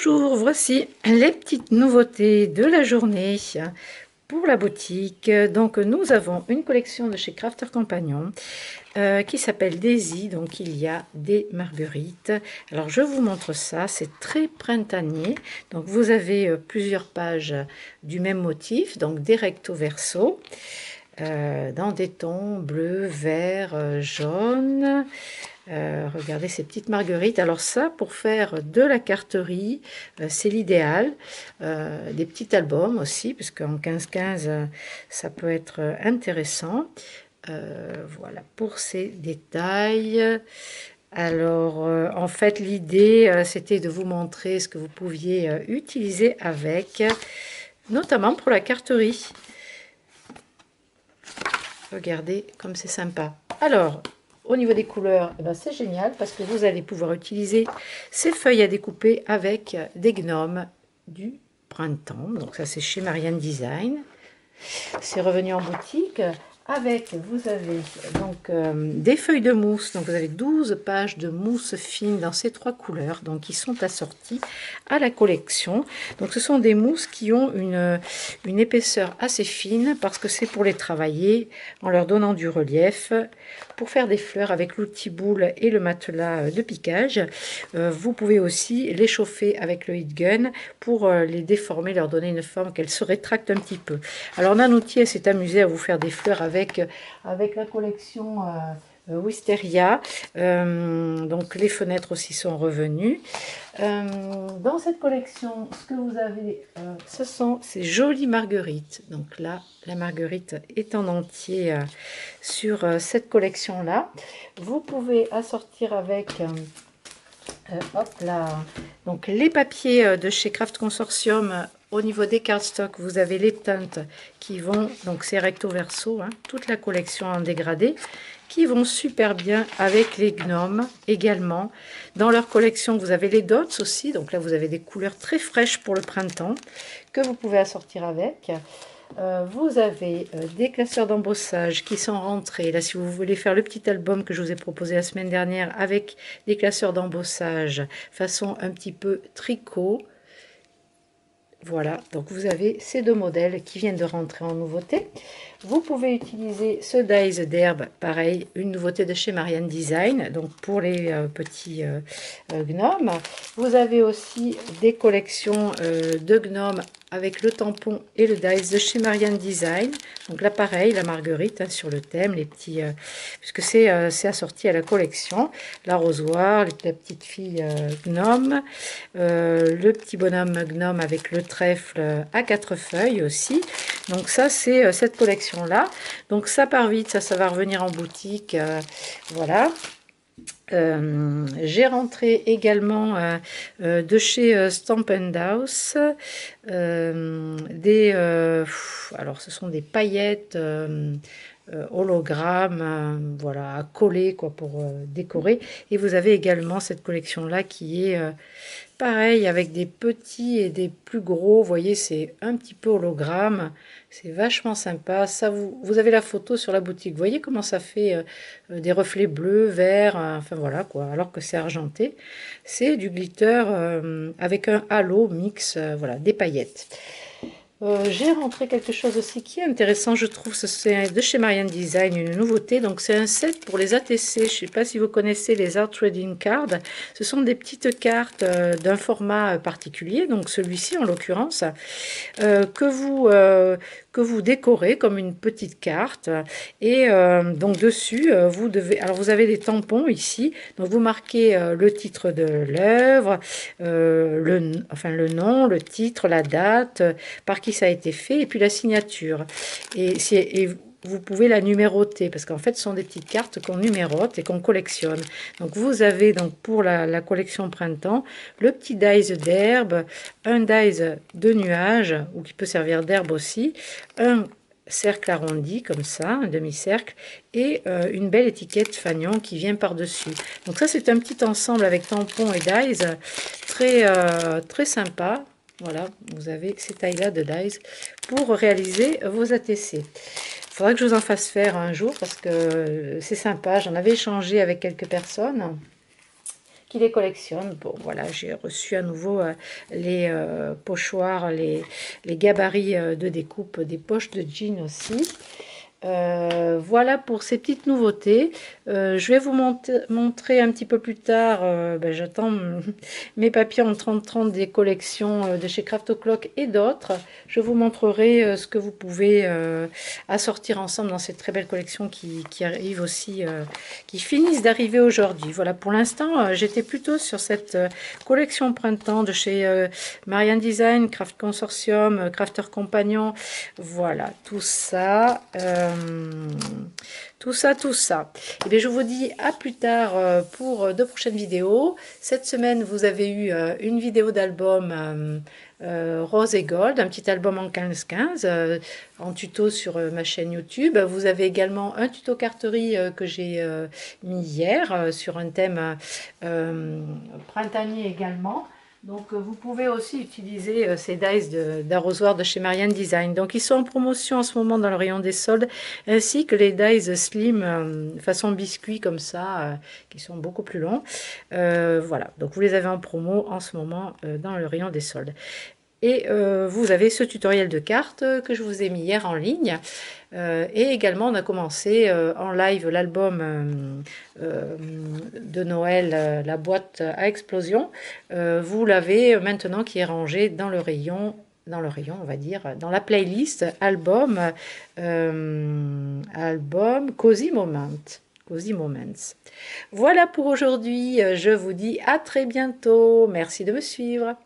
Bonjour, voici les petites nouveautés de la journée pour la boutique. Donc nous avons une collection de chez Crafter Compagnon qui s'appelle Daisy. Donc il y a des marguerites. Alors je vous montre ça, c'est très printanier. Donc vous avez plusieurs pages du même motif, donc des recto verso. Dans des tons bleu, vert, jaune. Regardez ces petites marguerites. Alors ça, pour faire de la carterie, c'est l'idéal. Des petits albums aussi, parce qu'en 15-15, ça peut être intéressant. Voilà pour ces détails. Alors, en fait, l'idée, c'était de vous montrer ce que vous pouviez utiliser avec, notamment pour la carterie. Regardez comme c'est sympa. Alors, au niveau des couleurs, eh ben, c'est génial parce que vous allez pouvoir utiliser ces feuilles à découper avec des gnomes du printemps. Donc ça, c'est chez Marianne Design. C'est revenu en boutique. Avec, vous avez donc des feuilles de mousse. Donc vous avez 12 pages de mousse fine dans ces trois couleurs. Donc qui sont assorties à la collection. Donc ce sont des mousses qui ont une épaisseur assez fine parce que c'est pour les travailler en leur donnant du relief. Pour faire des fleurs avec l'outil boule et le matelas de piquage. Vous pouvez aussi les chauffer avec le heat gun pour les déformer, leur donner une forme qu'elles se rétractent un petit peu. Alors Nanoutier s'est amusé à vous faire des fleurs avec la collection Wisteria. Donc les fenêtres aussi sont revenues. Dans cette collection, ce que vous avez, ce sont ces jolies marguerites. Donc là, la marguerite est en entier sur cette collection-là. Vous pouvez assortir avec... hop là. Donc les papiers de chez Craft Consortium, au niveau des cardstock, vous avez les teintes qui vont, donc c'est recto verso, hein, toute la collection en dégradé, qui vont super bien avec les gnomes également. Dans leur collection, vous avez les dots aussi, donc là vous avez des couleurs très fraîches pour le printemps que vous pouvez assortir avec. Vous avez des classeurs d'embossage qui sont rentrés. Là, si vous voulez faire le petit album que je vous ai proposé la semaine dernière avec des classeurs d'embossage façon un petit peu tricot. Voilà, donc vous avez ces deux modèles qui viennent de rentrer en nouveauté. Vous pouvez utiliser ce dies d'herbe, pareil, une nouveauté de chez Marianne Design, donc pour les petits gnomes. Vous avez aussi des collections de gnomes avec le tampon et le dies de chez Marianne Design. Donc là, pareil, la marguerite hein, sur le thème, les petits, puisque c'est assorti à la collection. L'arrosoir, la petite fille gnome, le petit bonhomme gnome avec le trèfle à 4 feuilles aussi. Donc ça, c'est cette collection-là. Donc ça part vite, ça va revenir en boutique. Voilà. J'ai rentré également de chez Stamp & House alors ce sont des paillettes hologrammes voilà, à coller quoi, pour décorer. Et vous avez également cette collection-là qui est pareil avec des petits et des plus gros. Vous voyez, c'est un petit peu hologramme. C'est vachement sympa. Ça, vous avez la photo sur la boutique. Vous voyez comment ça fait des reflets bleus, verts, enfin voilà quoi. Alors que c'est argenté. C'est du glitter avec un halo mix, voilà, des paillettes. J'ai rentré quelque chose aussi qui est intéressant, je trouve, c'est de chez Marianne Design, une nouveauté. Donc c'est un set pour les ATC. Je ne sais pas si vous connaissez les Art Trading Cards. Ce sont des petites cartes d'un format particulier, donc celui-ci en l'occurrence, que vous décorez comme une petite carte. Et donc dessus, vous avez des tampons ici. Donc vous marquez le titre de l'œuvre, le nom, le titre, la date, par qui ça a été fait, et puis la signature. Et vous pouvez la numéroter, parce qu'en fait, ce sont des petites cartes qu'on numérote et qu'on collectionne. Donc, vous avez donc pour la collection printemps, le petit dies d'herbe, un dies de nuage, ou qui peut servir d'herbe aussi, un cercle arrondi comme ça, un demi-cercle, et une belle étiquette fanion qui vient par-dessus. Donc ça, c'est un petit ensemble avec tampon et dies, très sympa. Voilà, vous avez ces tailles-là de dies pour réaliser vos ATC. Il faudra que je vous en fasse faire un jour parce que c'est sympa. J'en avais échangé avec quelques personnes qui les collectionnent. Bon, voilà, j'ai reçu à nouveau les pochoirs, les gabarits de découpe des poches de jean aussi. Voilà pour ces petites nouveautés. Je vais vous montrer un petit peu plus tard, j'attends mes papiers en 30-30 des collections de chez Craft O'Clock et d'autres. Je vous montrerai ce que vous pouvez assortir ensemble dans cette très belle collection qui arrive aussi, qui finissent d'arriver aujourd'hui. Voilà, pour l'instant, j'étais plutôt sur cette collection printemps de chez Marianne Design, Craft Consortium, Crafter Compagnon. Voilà, tout ça. Tout ça. Et bien, je vous dis à plus tard pour de prochaines vidéos. Cette semaine, vous avez eu une vidéo d'album Rose et Gold, un petit album en 15-15 en tuto sur ma chaîne YouTube. Vous avez également un tuto carterie que j'ai mis hier sur un thème printanier également. Donc vous pouvez aussi utiliser ces dies d'arrosoir de chez Marianne Design. Donc ils sont en promotion en ce moment dans le rayon des soldes, ainsi que les dies slim façon biscuit comme ça, qui sont beaucoup plus longs. Voilà, donc vous les avez en promo en ce moment dans le rayon des soldes. Et vous avez ce tutoriel de cartes que je vous ai mis hier en ligne. Et également, on a commencé en live l'album de Noël, la boîte à explosion. Vous l'avez maintenant qui est rangé dans le rayon, on va dire, dans la playlist album, album Cozy Moment. Cozy Moments. Voilà pour aujourd'hui. Je vous dis à très bientôt. Merci de me suivre.